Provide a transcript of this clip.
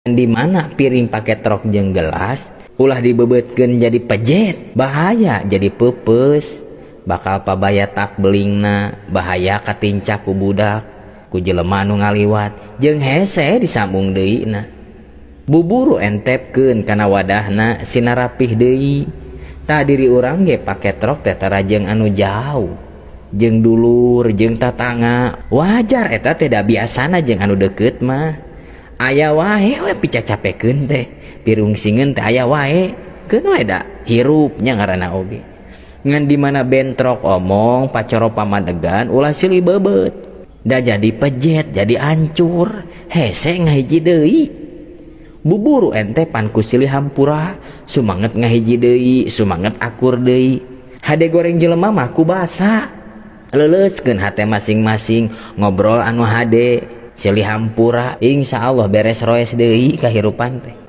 Di mana piring pakai trok jeung gelas ulah dibebetkeun jadi pejet, bahaya jadi pepes, bakal pabaya tak belingna, bahaya katincak ku budak, ku jelema nu ngaliwat jeung hese disambung deuyna. Buburu entepkeun kana wadahna sina rapih deui. Tah diri urang ge pake trok teh tarajeng anu jauh, jeung dulur jeung tatangga wajar eta teh da biasana jeung anu deukeut mah. Aya wae we picacapekeun teh pirungsingeun teh aya wae keun wae da hirup nya ngaranna oge. Ngan di mana bentrok omong pacoro pamadegan ulah silih beubet da jadi pejet jadi hancur hese ngahiji deui. Buburu ente pan ku silih hampura sumanget ngahiji deui sumanget akur deui. Hade goreng jelema mah ku basa leuleuskeun hate masing-masing ngobrol anu hade silih hampura, insyaallah beres roes deui kahirupan teh.